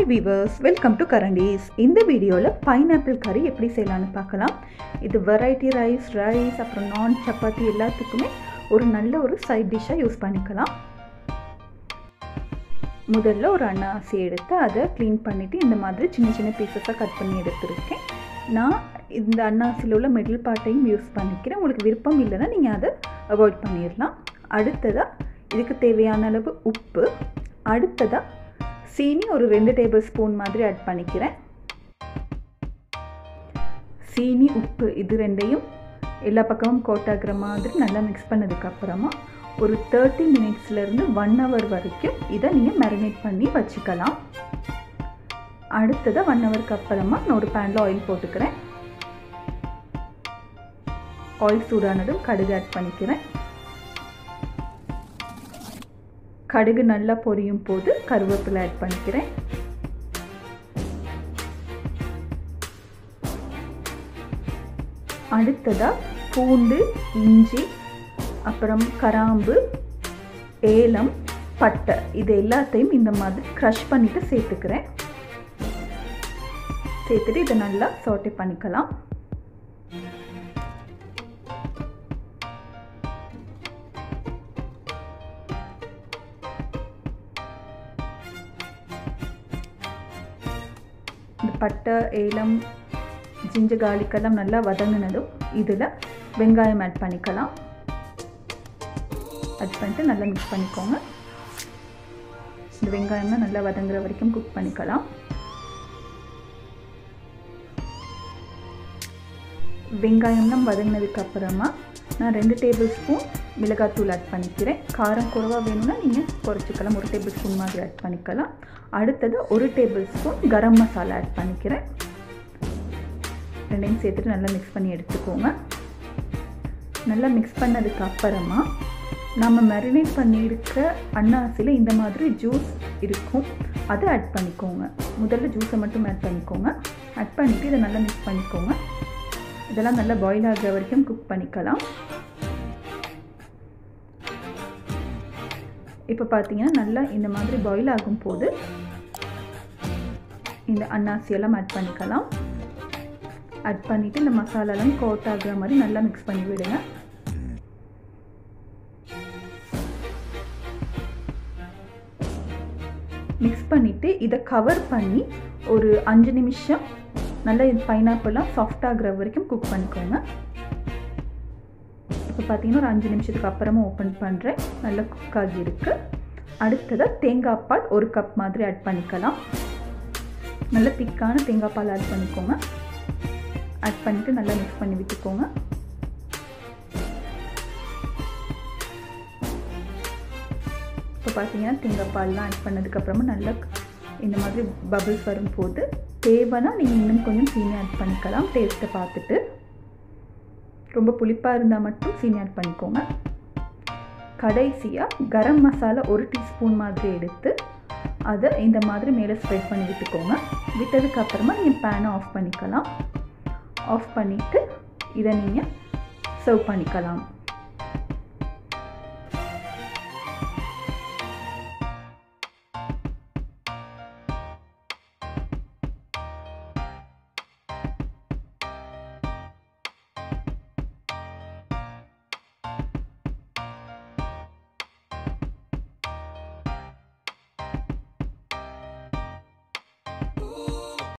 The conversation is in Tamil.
viewers, welcome to Karan-Dees. இந்த வீடியோல pineapple curry எப்படி செய்யலாம்னு பார்க்கலாம். இது variety rice, அப்புறம் நான் சப்பாத்தி எல்லாத்துக்குமே ஒரு நல்ல ஒரு சைட் டிஷ்ஷா யூஸ் பண்ணிக்கலாம். முதல்ல ஒரு அன்னாசி எடுத்து அதை க்ளீன் பண்ணிட்டு இந்த மாதிரி சின்ன சின்ன பீசஸா கட் பண்ணி எடுத்துருக்கேன். நான் இந்த அன்னாசில உள்ள மிடில் பார்ட்டையும் யூஸ் பண்ணிக்கிறேன். உங்களுக்கு விருப்பம் இல்லைன்னா நீங்க அதை அவாய்ட் பண்ணிடலாம். அடுத்ததா இதுக்கு தேவையான அளவு உப்பு, அடுத்ததா சீனி ஒரு 2 டேபிள் ஸ்பூன் மாதிரி ஆட் பண்ணிக்கிறேன். சீனி உப்பு இது ரெண்டையும் எல்லா பக்கமும் கோட் ஆகிற மாதிரி நல்லா மிக்ஸ் பண்ணதுக்கு அப்புறமா ஒரு 30 மினிட்ஸ்லேருந்து 1 hour வரைக்கும் இதை நீங்கள் மேரினேட் பண்ணி வச்சுக்கலாம். அடுத்ததாக 1 ஹவருக்கு அப்புறமா நான் ஒரு பேனில் ஆயில் போட்டுக்கிறேன். ஆயில் சூடானதும் கடுகு ஆட் பண்ணிக்கிறேன். கடுகு நல்லா பொரியும் போது கருவேப்பிலை ஆட் பண்ணிக்கிறேன். அடுத்ததா பூண்டு, இஞ்சி, அப்புறம் கராம்பு, ஏலம், பட்டை இது எல்லாத்தையும் இந்த மாதிரி க்ரஷ் பண்ணிட்டு சேர்த்துக்கிறேன். சேர்த்துட்டு இதை நல்லா சாட்டே பண்ணிக்கலாம். இந்த பட்டை, ஏலம், ஜிஞ்சர் கார்லிக் எல்லாம் நல்லா வதங்கினதும் இதில் வெங்காயம் ஆட் பண்ணிக்கலாம். ஆட் பண்ணிட்டு நல்லா மிக்ஸ் பண்ணிக்கோங்க. இந்த வெங்காயம்லாம் நல்லா வதங்குற வரைக்கும் குக் பண்ணிக்கலாம். வெங்காயம்லாம் வதங்கினதுக்கு அப்புறமா நான் 2 டேபிள் ஸ்பூன் மிளகாத்தூள் ஆட் பண்ணிக்கிறேன். காரம் குறைவாக வேணும்னா நீங்கள் குறைச்சிக்கலாம். 1 டேபிள் ஸ்பூன் மாதிரி ஆட் பண்ணிக்கலாம். அடுத்தது 1 table spoon garam masala add பண்ணிக்கிறேன். ரெண்டையும் சேர்த்துட்டு நல்லா மிக்ஸ் பண்ணி எடுத்துக்கோங்க. நல்லா மிக்ஸ் பண்ணதுக்கு அப்புறமா நம்ம மேரினேட் பண்ணியிருக்க அன்னாசியில் இந்த மாதிரி ஜூஸ் இருக்கும், அதை ஆட் பண்ணிக்கோங்க. முதல்ல ஜூஸை மட்டும் ஆட் பண்ணிக்கோங்க. ஆட் பண்ணிவிட்டு இதை நல்லா மிக்ஸ் பண்ணிக்கோங்க. இதெல்லாம் நல்லா பாயில் ஆகிற வரைக்கும் குக் பண்ணிக்கலாம். இப்போ பார்த்தீங்கன்னா நல்லா இந்த மாதிரி பாயில் ஆகும்போது இந்த அன்னாசியெல்லாம் ஆட் பண்ணிக்கலாம். ஆட் பண்ணிவிட்டு இந்த மசாலாலாம் கோட் ஆகிற மாதிரி நல்லா மிக்ஸ் பண்ணி விடுங்க. மிக்ஸ் பண்ணிவிட்டு இதை கவர் பண்ணி ஒரு 5 நிமிஷம் நல்லா இது பைனாப்பிள்லாம் சாஃப்ட் ஆகிற வரைக்கும் குக் பண்ணிக்கோங்க. இப்போ பார்த்தீங்கன்னா ஒரு 5 நிமிஷத்துக்கு அப்புறமா ஓப்பன் பண்ணுறேன். நல்லா குக் ஆகியிருக்கு. அடுத்ததாக தேங்காய் பால் 1 கப் மாதிரி ஆட் பண்ணிக்கலாம். நல்லா திக்கான தேங்காய் பால் ஆட் பண்ணிக்கோங்க. ஆட் பண்ணிவிட்டு நல்லா மிக்ஸ் பண்ணி விட்டுக்கோங்க. இப்போ பார்த்தீங்கன்னா தேங்காய் பால்லாம் ஆட் பண்ணதுக்கப்புறமா நல்லா இந்த மாதிரி பபிள்ஸ் வரும்போது தேவைன்னா நீங்கள் இன்னும் கொஞ்சம் சீனி ஆட் பண்ணிக்கலாம். டேஸ்ட்டை பார்த்துட்டு ரொம்ப புளிப்பாக இருந்தால் மட்டும் சீனி ஆட் பண்ணிக்கோங்க. கடைசியாக கரம் மசாலா 1 டீஸ்பூன் மாதிரி எடுத்து அதை இந்த மாதிரி மேலே ஸ்ப்ரெட் பண்ணி விட்டுக்கோங்க. விட்டதுக்கப்புறமா நீங்கள் பேனை ஆஃப் பண்ணிக்கலாம். ஆஃப் பண்ணிவிட்டு இதை நீங்கள் சர்வ் பண்ணிக்கலாம்.